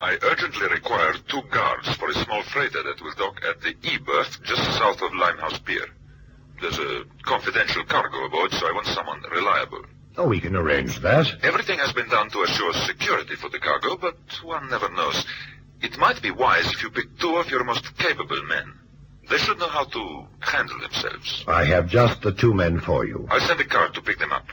I urgently require 2 guards for a small freighter that will dock at the E-berth just south of Limehouse Pier. There's a confidential cargo aboard, so I want someone reliable. Oh, we can arrange that. Everything has been done to assure security for the cargo, but one never knows. It might be wise if you pick 2 of your most capable men. They should know how to handle themselves. I have just the 2 men for you. I'll send a car to pick them up.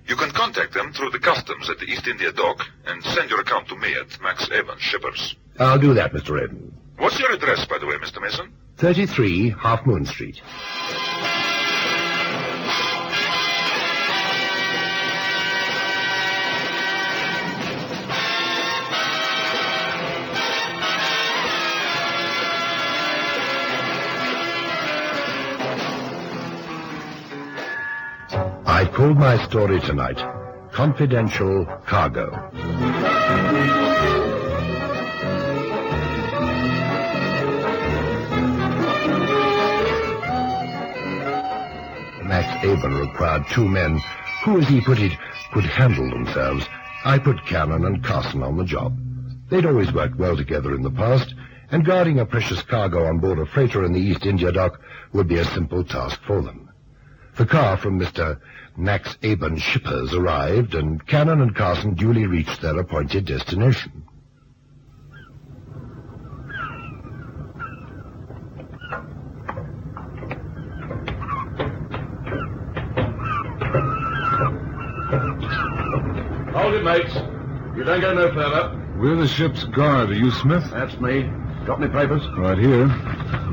You can contact them through the customs at the East India dock and send your account to me at Max Evans Shippers. I'll do that, Mr. Eden. What's your address, by the way, Mr. Mason? 33 Half Moon Street. I called my story tonight, Confidential Cargo. Max Eben required 2 men who, as he put it, could handle themselves. I put Cannon and Carson on the job. They'd always worked well together in the past, and guarding a precious cargo on board a freighter in the East India dock would be a simple task for them. The car from Mr. Max Eben Shippers arrived, and Cannon and Carson duly reached their appointed destination. Hold it, mates. You don't go no further. We're the ship's guard. Are you Smith? That's me. Got any papers? Right here.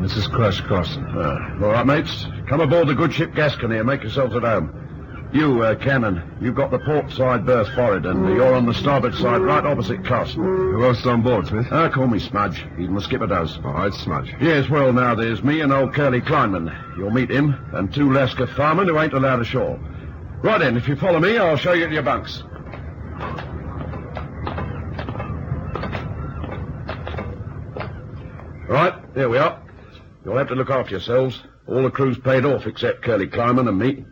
This is Crash Carson. All right, mates. Come aboard the good ship Gascony and make yourselves at home. You, Cannon, you've got the port side berth forward, and you're on the starboard side right opposite Carson. Who else is on board, Smith? Call me Smudge. Even the skipper does. All right, Smudge. Yes, well, now, there's me and old Curly Kleinman. You'll meet him, and 2 Lascar firemen who ain't allowed ashore. Right then, if you follow me, I'll show you to your bunks. Right, here we are. You'll have to look after yourselves. All the crew's paid off except Curly Kleinman and me.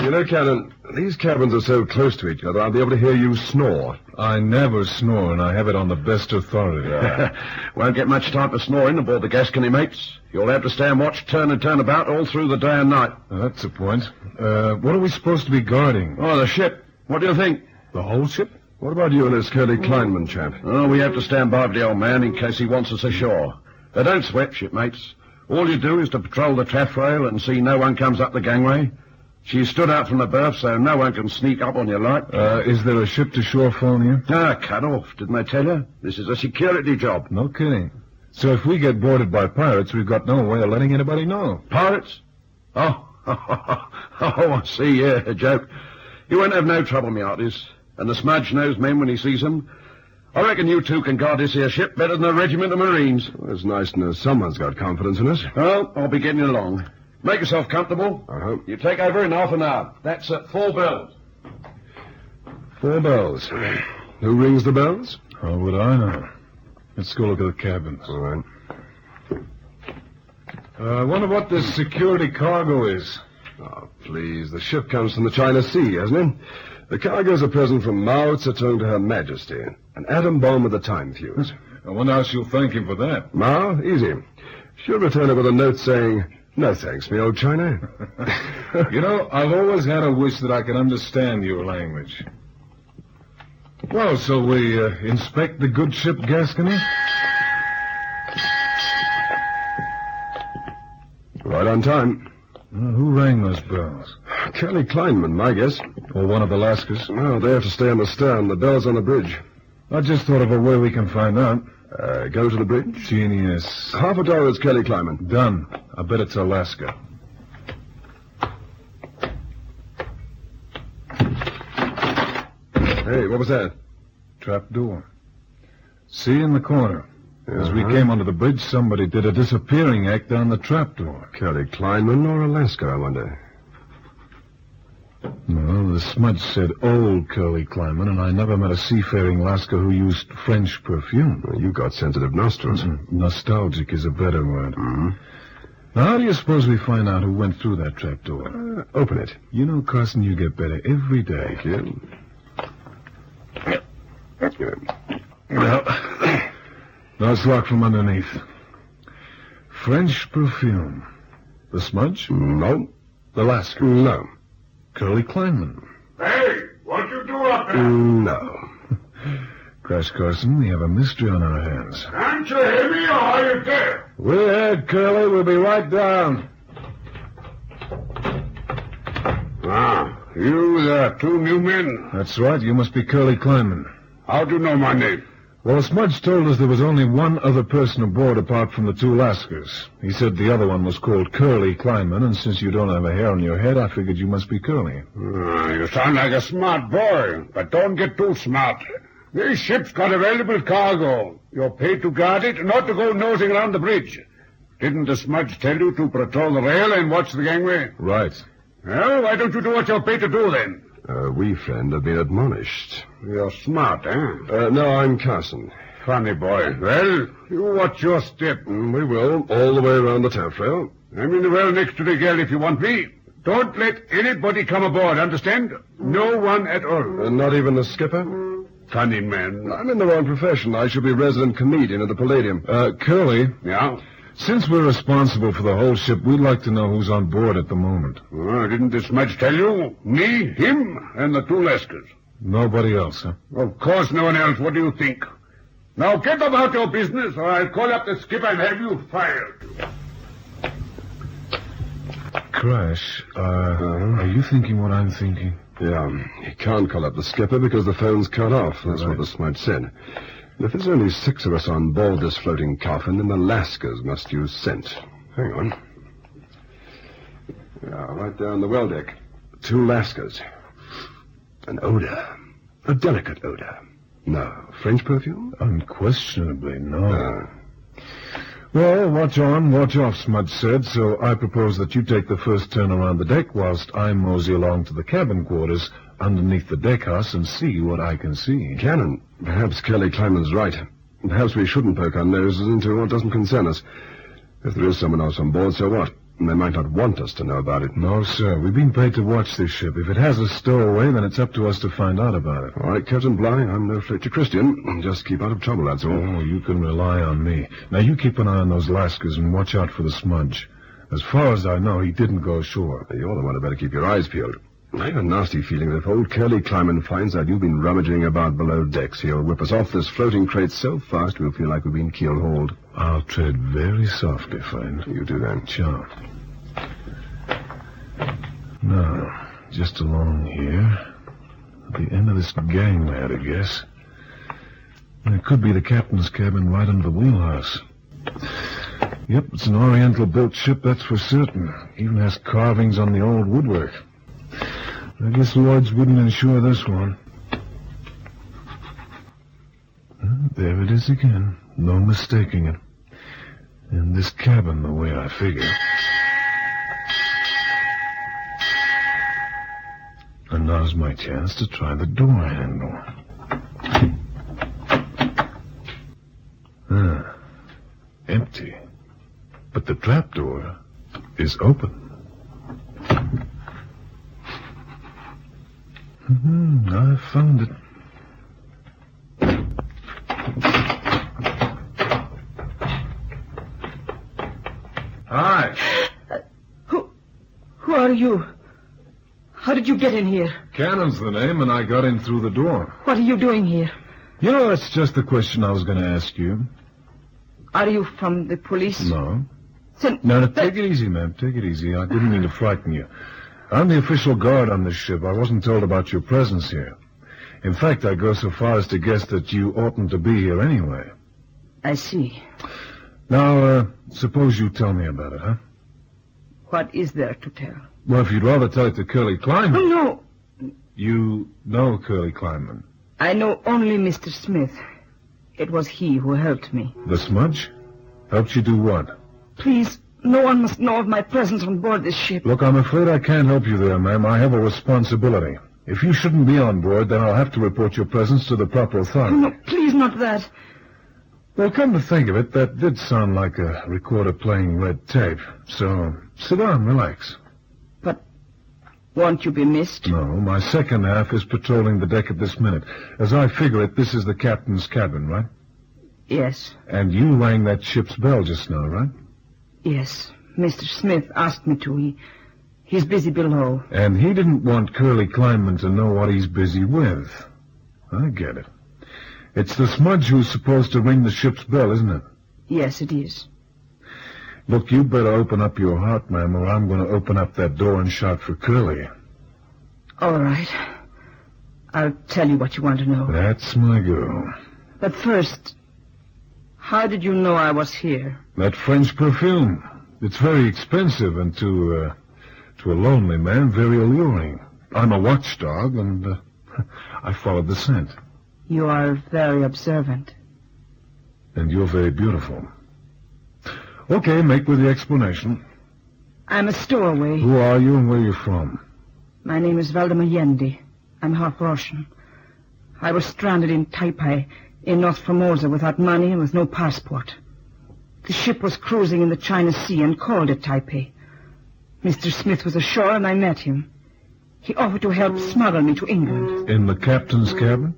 You know, Cannon, these cabins are so close to each other, I'll be able to hear you snore. I never snore, and I have it on the best authority. Won't get much time for snoring aboard the Gascony, mates. You'll have to stay and watch turn and turn about all through the day and night. That's the point. What are we supposed to be guarding? Oh, the ship. What do you think? The whole ship? What about you and this Curly Kleinman chap? Oh, we have to stand by for the old man in case he wants us ashore. But don't sweat, shipmates. All you do is to patrol the taffrail and see no one comes up the gangway. She's stood out from the berth, so no one can sneak up on you like. Is there a ship-to-shore phone here? Cut off. Didn't I tell you? This is a security job. No kidding. So if we get boarded by pirates, we've got no way of letting anybody know. Pirates? Oh, I see, yeah, a joke. You won't have no trouble, me hearties. And the Smudge knows men when he sees them. I reckon you 2 can guard this here ship better than a regiment of Marines. Well, it's nice to know someone's got confidence in us. Well, I'll be getting along. Make yourself comfortable. Uh-huh. You take over in half an hour. That's at 4 bells. 4 bells. Who rings the bells? How would I know? Let's go look at the cabins. All right. I wonder what this security cargo is. Oh, please. The ship comes from the China Sea, hasn't it? The cargo's a present from Mao Zedong to Her Majesty. An atom bomb with a time fuse. I wonder how she'll thank him for that. Mao? Easy. She'll return it with a note saying, "No thanks, me old China." You know, I've always had a wish that I could understand your language. Well, so we inspect the good ship Gascony? Right on time. Who rang those bells? Curly Kleinman, my guess. Or one of the Lascars. No, they have to stay on the stern. The bell's on the bridge. I just thought of a way we can find out. Go to the bridge? Genius. $50 is Curly Kleinman. Done. I bet it's Alaska. Hey, what was that? Trap door. See in the corner. As we came onto the bridge, somebody did a disappearing act down the trapdoor. Curly Kleinman or Alaska, I wonder? No, the smudge said old Curly Kleinman, and I never met a seafaring Lascar who used French perfume. Well, you got sensitive nostrils. Nostalgic is a better word. Mm-hmm. Now, how do you suppose we find out who went through that trapdoor? Open it. You know, Carson, you get better every day. Thank you. Now it's locked from underneath. French perfume. The Smudge? No. The Lascar? No. Curly Kleinman? Hey, what you do up there? No. Crash Carson, we have a mystery on our hands. Can't you hear me or are you there? We're ahead, Curly. We'll be right down. You there, 2 new men. That's right. You must be Curly Kleinman. How do you know my name? Well, Smudge told us there was only one other person aboard apart from the 2 Lascars. He said the other one was called Curly Kleinman, and since you don't have a hair on your head, I figured you must be Curly. You sound like a smart boy, but don't get too smart. This ship's got available cargo. You're paid to guard it, not to go nosing around the bridge. Didn't the Smudge tell you to patrol the rail and watch the gangway? Right. Well, why don't you do what you're paid to do, then? We, friend, have been admonished. You're smart, eh? No, I'm Carson. Funny boy. Well, you watch your step. We will, all the way around the taffrail. I'm in the well next to the galley if you want me. Don't let anybody come aboard, understand? No one at all. Not even the skipper? Funny man. I'm in the wrong profession. I should be resident comedian at the Palladium. Curly, Yeah? since we're responsible for the whole ship, we'd like to know who's on board at the moment. Didn't this much tell you? Me, him, and the 2 Lascars. Nobody else, huh? Of course no one else. What do you think? Now get about your business, or I'll call up the skipper and have you fired. Crash, are you thinking what I'm thinking? Yeah, you can't call up the skipper because the phone's cut off. That's Right. what the Smudge said. And if there's only 6 of us on board this floating coffin, then the Lascars must use scent. Hang on. Yeah, right down the well deck. 2 Lascars. An odor. A delicate odor. No. French perfume? Unquestionably, no. Well, watch on, watch off, Smudge said, so I propose that you take the first turn around the deck whilst I mosey along to the cabin quarters underneath the deckhouse and see what I can see. Cannon. Perhaps Curly Kleinman's right. Perhaps we shouldn't poke our noses into what doesn't concern us. If there is someone else on board, so what? They might not want us to know about it. No, sir. We've been paid to watch this ship. If it has a stowaway, then it's up to us to find out about it. All right, Captain Bligh, I'm no fletcher Christian. Just keep out of trouble, that's all. Oh, you can rely on me. Now, you keep an eye on those Lascars and watch out for the Smudge. As far as I know, he didn't go ashore. You're the one who better keep your eyes peeled. I have a nasty feeling that if old Curly Kleinman finds out you've been rummaging about below decks, he'll whip us off this floating crate so fast we'll feel like we've been keel-hauled. I'll tread very softly, friend. You do that. Sure. Now, just along here, at the end of this gangway, I guess. It could be the captain's cabin right under the wheelhouse. Yep, it's an Oriental-built ship, that's for certain. Even has carvings on the old woodwork. I guess Lloyd's wouldn't insure this one. There it is again. No mistaking it. In this cabin, the way I figure. And now's my chance to try the door handle. Empty. But the trapdoor is open. I found it. Hi. Who are you? How did you get in here? Cannon's the name, and I got in through the door. What are you doing here? You know, that's just the question I was going to ask you. Are you from the police? No. Then, No, take it easy, ma'am. Take it easy. I didn't mean to frighten you. I'm the official guard on this ship. I wasn't told about your presence here. In fact, I go so far as to guess that you oughtn't to be here anyway. I see. Now, suppose you tell me about it, huh? What is there to tell? Well, if you'd rather tell it to Curly Kleinman... Oh, no. You know Curly Kleinman. I know only Mr. Smith. It was he who helped me. The Smudge? Helped you do what? Please, no one must know of my presence on board this ship. Look, I'm afraid I can't help you there, ma'am. I have a responsibility. If you shouldn't be on board, then I'll have to report your presence to the proper authority. No, please, not that. Well, come to think of it, that did sound like a recorder playing red tape. So, sit down, relax. Won't you be missed? No, my second half is patrolling the deck at this minute. As I figure it, this is the captain's cabin, right? Yes. And you rang that ship's bell just now, right? Yes. Mr. Smith asked me to. He's busy below. And he didn't want Curly Kleinman to know what he's busy with. I get it. It's the smudge who's supposed to ring the ship's bell, isn't it? Yes, it is. Look, you better open up your heart, ma'am, or I'm going to open up that door and shout for Curly. All right. I'll tell you what you want to know. That's my girl. But first, how did you know I was here? That French perfume. It's very expensive and to a lonely man, very alluring. I'm a watchdog, and I followed the scent. You are very observant. And you're very beautiful. Okay, make with the explanation. I'm a stowaway. Who are you and where are you from? My name is Valdemar Yendi. I'm half Russian. I was stranded in Taipei, in North Formosa, without money and with no passport. The ship was cruising in the China Sea and called at Taipei. Mr. Smith was ashore and I met him. He offered to help smuggle me to England. In the captain's cabin?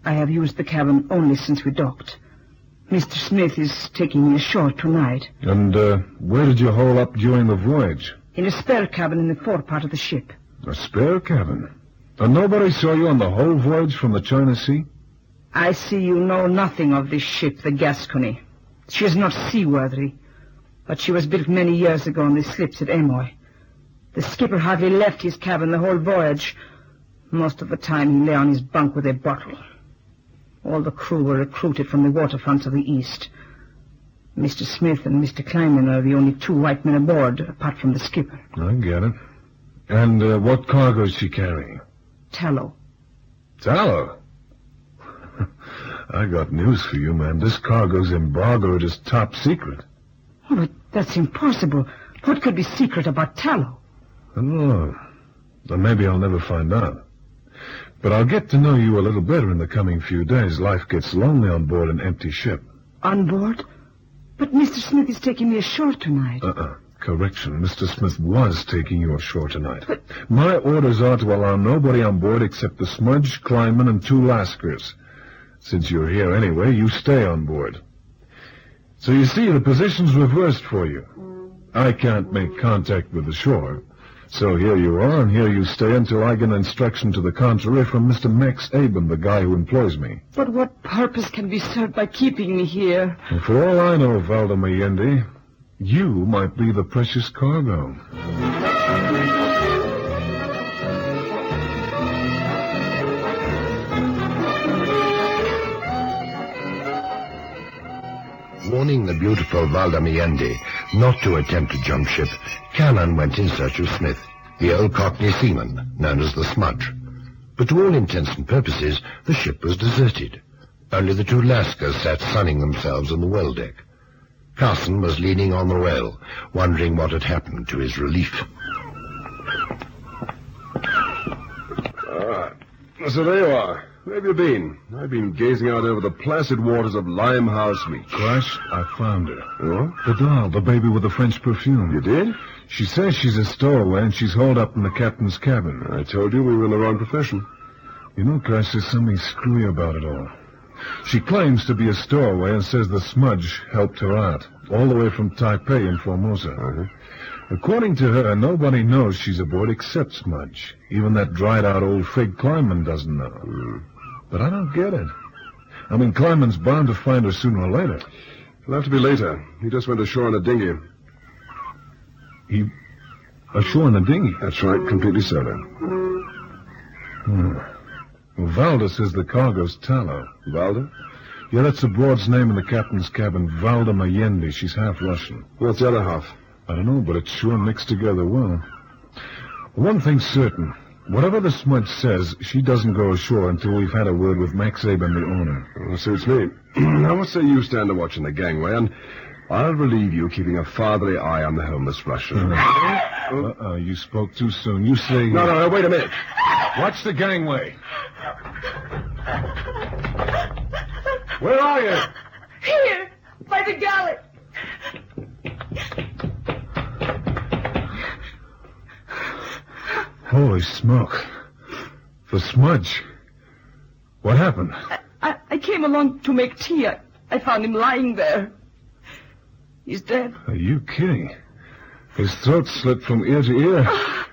I have used the cabin only since we docked. Mr. Smith is taking me ashore tonight. And where did you hole up during the voyage? In a spare cabin in the forepart of the ship. A spare cabin? And nobody saw you on the whole voyage from the China Sea? I see you know nothing of this ship, the Gascony. She is not seaworthy, but she was built many years ago on the slips at Amoy. The skipper hardly left his cabin the whole voyage. Most of the time he lay on his bunk with a bottle. All the crew were recruited from the waterfronts of the East. Mr. Smith and Mr. Kleinman are the only two white men aboard, apart from the skipper. I get it. And what cargo is she carrying? Tallow. Tallow? I got news for you, man. This cargo's embargoed as top secret. Oh, but that's impossible. What could be secret about tallow? I don't know. Or maybe I'll never find out. But I'll get to know you a little better in the coming few days. Life gets lonely on board an empty ship. On board? But Mr. Smith is taking me ashore tonight. Correction. Mr. Smith was taking you ashore tonight. But my orders are to allow nobody on board except the Smudge, Kleinman, and two Lascars. Since you're here anyway, you stay on board. So you see, the position's reversed for you. I can't make contact with the shore. So here you are, and here you stay until I get an instruction to the contrary from Mr. Max Aben, the guy who employs me. But what purpose can be served by keeping me here? And for all I know, Valdemar Yendi, you might be the precious cargo. Warning the beautiful Valdemar Yendi not to attempt to jump ship, Cannon went in search of Smith, the old Cockney seaman, known as the Smudge. But to all intents and purposes, the ship was deserted. Only the two Lascars sat sunning themselves on the well deck. Carson was leaning on the rail, wondering what had happened to his relief. So there you are. Where have you been? I've been gazing out over the placid waters of Limehouse Beach. Crash, I found her. Oh? The doll, the baby with the French perfume. You did? She says she's a stowaway and she's holed up in the captain's cabin. I told you we were in the wrong profession. You know, Crash, there's something screwy about it all. She claims to be a stowaway and says the Smudge helped her out, all the way from Taipei in Formosa. Uh-huh. According to her, nobody knows she's aboard except Smudge. Even that dried-out old fig Kleinman doesn't know. But I don't get it. I mean, Kleinman's bound to find her sooner or later. It'll have to be later. He just went ashore in a dinghy. He... ashore in a dinghy? That's right, completely solo. Well, Valda says the cargo's tallow. Valda? Yeah, that's the broad's name in the captain's cabin, Valdemar Yendi. She's half Russian. What's the other half? I don't know, but it's sure mixed together well. One thing's certain. Whatever the Smudge says, she doesn't go ashore until we've had a word with Max Aben, the owner. Well, suits me. Now, what say you stand a watch in the gangway, and I'll relieve you keeping a fatherly eye on the homeless Russian. You spoke too soon. You say... No, wait a minute. Watch the gangway. Where are you? Here, by the galley. Holy smoke. The smudge. What happened? I came along to make tea. I found him lying there. He's dead. Are you kidding? His throat slit from ear to ear.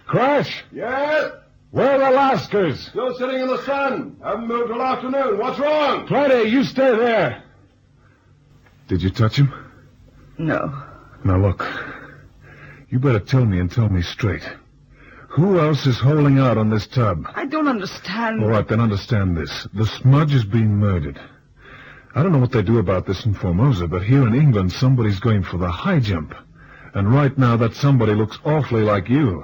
Crash! Yes? Where are the Lascars? Still sitting in the sun. Haven't moved till afternoon. What's wrong? Friday, you stay there. Did you touch him? No. Now look, you better tell me and tell me straight. Who else is holding out on this tub? I don't understand. All right, then understand this. The smudge is being murdered. I don't know what they do about this in Formosa, but here in England, somebody's going for the high jump. And right now, that somebody looks awfully like you.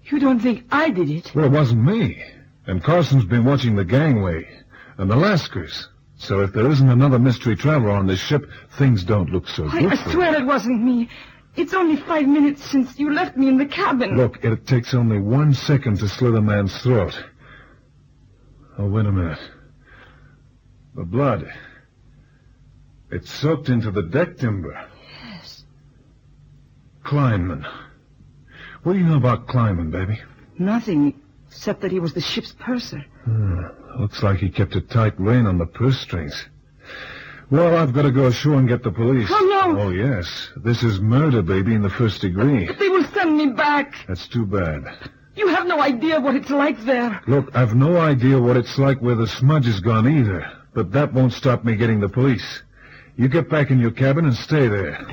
You don't think I did it? Well, it wasn't me. And Carson's been watching the gangway. And the Lascars. So if there isn't another mystery traveler on this ship, things don't look so good. I swear it wasn't me. It's only 5 minutes since you left me in the cabin. Look, it takes only 1 second to slit a man's throat. Oh, wait a minute. The blood. It's soaked into the deck timber. Yes. Kleinman. What do you know about Kleinman, baby? Nothing, except that he was the ship's purser. Looks like he kept a tight rein on the purse strings. Well, I've got to go ashore and get the police. Oh, no. Oh, yes. This is murder, baby, in the first degree. But they will send me back. That's too bad. You have no idea what it's like there. Look, I've no idea what it's like where the smudge has gone either. But that won't stop me getting the police. You get back in your cabin and stay there.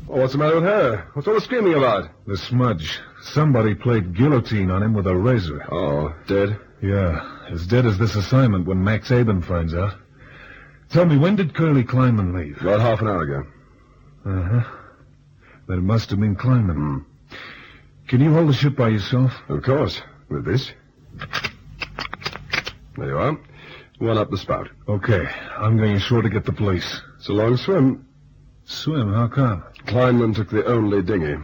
Oh, what's the matter with her? What's all the screaming about? The smudge. Somebody played guillotine on him with a razor. Oh, dead? Yeah, as dead as this assignment when Max Aben finds out. Tell me, when did Curly Kleinman leave? About half an hour ago. Uh-huh. Then it must have been Kleinman. Can you hold the ship by yourself? Of course. With this. There you are. One up the spout. Okay, I'm going ashore to get the police. It's a long swim. Swim? How come? Kleinman took the only dinghy.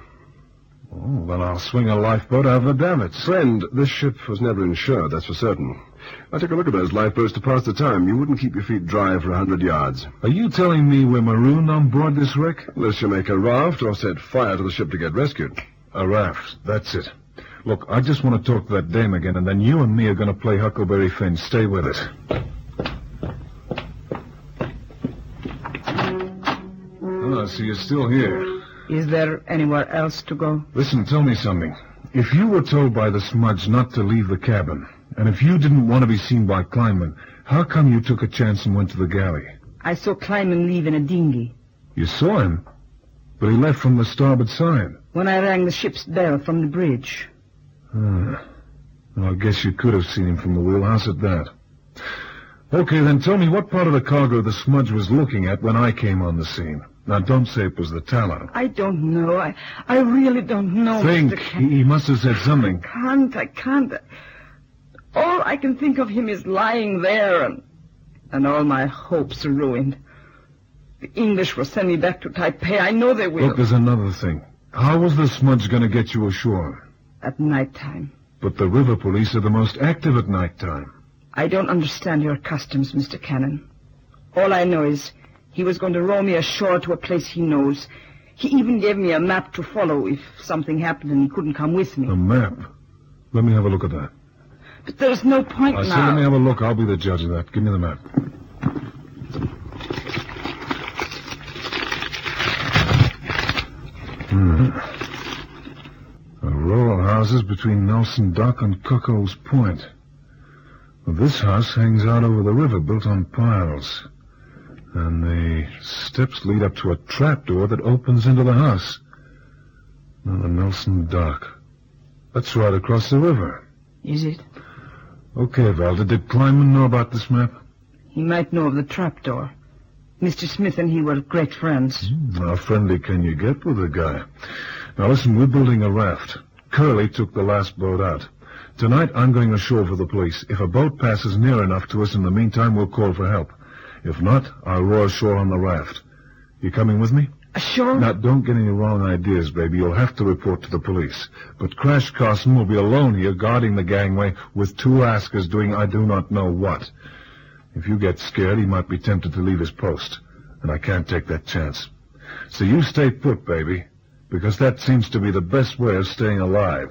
Oh, then I'll swing a lifeboat out of the davits. Friend, this ship was never insured, that's for certain. I took a look at those lifeboats to pass the time. You wouldn't keep your feet dry for 100 yards. Are you telling me we're marooned on board this wreck? Unless you make a raft or set fire to the ship to get rescued. A raft, that's it. Look, I just want to talk to that dame again, and then you and me are going to play Huckleberry Finn. Stay with us. Oh, so you're still here. Is there anywhere else to go? Listen, tell me something. If you were told by the smudge not to leave the cabin, and if you didn't want to be seen by Kleinman, how come you took a chance and went to the galley? I saw Kleinman leave in a dinghy. You saw him? But he left from the starboard side. When I rang the ship's bell from the bridge. Well, I guess you could have seen him from the wheelhouse at that. Okay, then tell me what part of the cargo the smudge was looking at when I came on the scene. Now, don't say it was the tallow. I don't know. I really don't know. Think. He must have said something. I can't. All I can think of him is lying there, and all my hopes are ruined. The English will send me back to Taipei. I know they will. Look, there's another thing. How was the smudge going to get you ashore? At nighttime. But the river police are the most active at nighttime. I don't understand your customs, Mr. Cannon. All I know is he was going to row me ashore to a place he knows. He even gave me a map to follow if something happened and he couldn't come with me. A map? Let me have a look at that. But there's no point I now. said let me have a look. I'll be the judge of that. Give me the map. A row of houses between Nelson Dock and Cuckoo's Point. Well, this house hangs out over the river, built on piles. And the steps lead up to a trapdoor that opens into the house. Now, the Nelson Dock. That's right across the river. Is it? Okay, Valda. Did Kleinman know about this map? He might know of the trapdoor. Mr. Smith and he were great friends. How friendly can you get with a guy? Now, listen, we're building a raft. Curly took the last boat out. Tonight, I'm going ashore for the police. If a boat passes near enough to us in the meantime, we'll call for help. If not, I'll row ashore on the raft. You coming with me? Ashore? Now, don't get any wrong ideas, baby. You'll have to report to the police. But Crash Carson will be alone here guarding the gangway with two Lascars doing I do not know what. If you get scared, he might be tempted to leave his post. And I can't take that chance. So you stay put, baby. because that seems to be the best way of staying alive.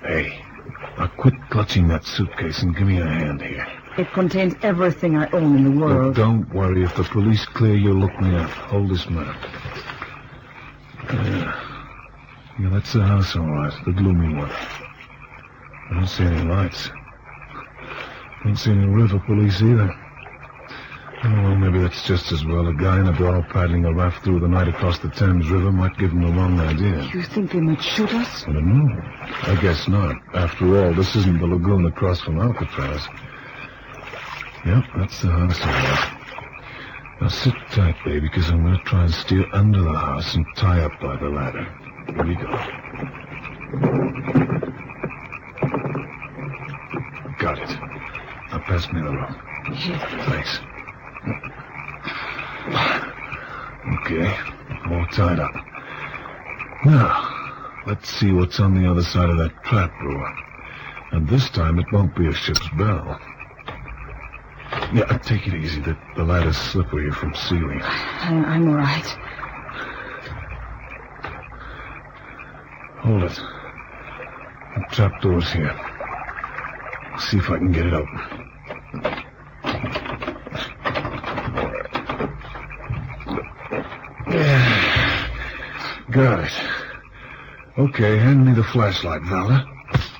Hey, now quit clutching that suitcase and give me a hand here. It contains everything I own in the But world. don't worry. If the police clear you, look me up. Hold this map. Yeah, that's the house, all right. The gloomy one. I don't see any lights. Don't see any river police either. Oh, well, maybe that's just as well. A guy in a dhow paddling a raft through the night across the Thames River might give them the wrong idea. You think they might shoot us? I don't know. I guess not. After all, this isn't the lagoon across from Alcatraz. Yep, that's the house, all right. Now sit tight, baby, because I'm going to try and steer under the house and tie up by the ladder. Here we go. Got it. Now pass me the rope. Here. Thanks. Okay, all tied up. Now, let's see what's on the other side of that trap door. And this time it won't be a ship's bell. Yeah, take it easy. The ladder's slippery from sealing. I'm all right. Hold it. The trap door's here. See if I can get it open. Yeah. Got it. Okay, hand me the flashlight, Valda.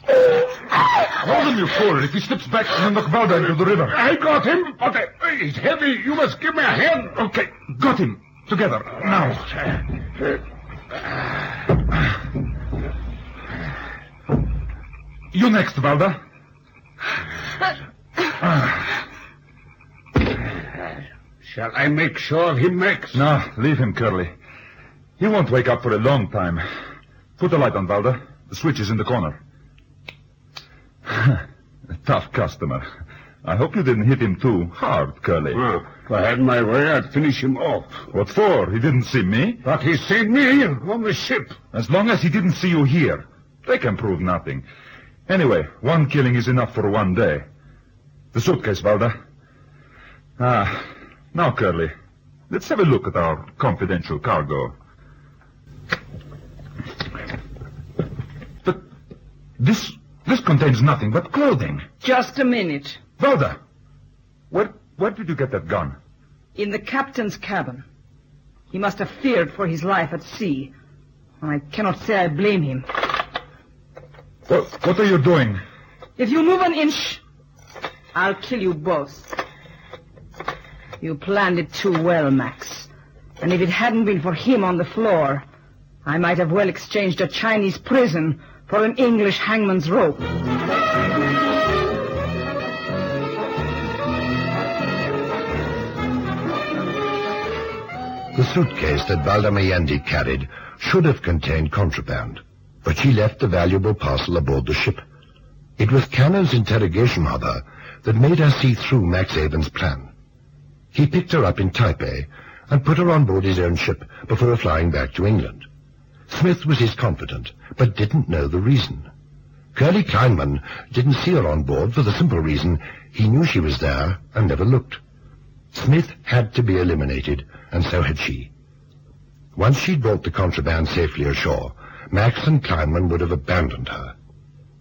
Hold him, you fool. If he slips back, he'll knock Valda into the river. I got him. Okay. He's heavy. You must give me a hand. Okay. Got him. Together. Now. You next, Valda. Shall I make sure he makes? No, leave him, Curly. He won't wake up for a long time. Put the light on, Valda. The switch is in the corner. Tough customer. I hope you didn't hit him too hard, Curly. Well, if I had my way, I'd finish him off. What for? He didn't see me? But he's seen me on the ship. As long as he didn't see you here, they can prove nothing. Anyway, one killing is enough for one day. The suitcase, Valda. Now, Curly, let's have a look at our confidential cargo. But this contains nothing but clothing. Just a minute. Valda, where did you get that gun? In the captain's cabin. He must have feared for his life at sea. I cannot say I blame him. What are you doing? If you move an inch, I'll kill you both. You planned it too well, Max. And if it hadn't been for him on the floor, I might have well exchanged a Chinese prison for an English hangman's rope. The suitcase that Valda Meyendi carried should have contained contraband, but she left the valuable parcel aboard the ship. It was Cannon's interrogation of her that made her see through Max Avon's plan. He picked her up in Taipei and put her on board his own ship before flying back to England. Smith was his confidant, but didn't know the reason. Curly Kleinman didn't see her on board for the simple reason he knew she was there and never looked. Smith had to be eliminated, and so had she. Once she'd brought the contraband safely ashore, Max and Kleinman would have abandoned her.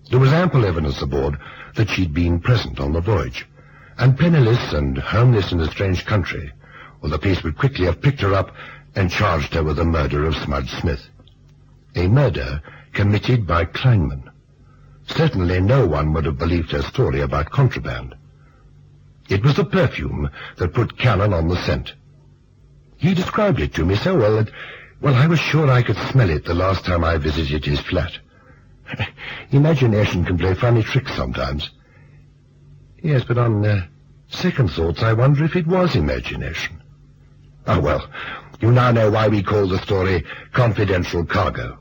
There was ample evidence aboard that she'd been present on the voyage, and penniless and homeless in a strange country, well, the police would quickly have picked her up and charged her with the murder of Smudge Smith. A murder committed by Kleinman. Certainly no one would have believed her story about contraband. It was the perfume that put Cannon on the scent. He described it to me so well that, I was sure I could smell it the last time I visited his flat. Imagination can play funny tricks sometimes. Yes, but on second thoughts, I wonder if it was imagination. Oh, well, you now know why we call the story Confidential Cargo.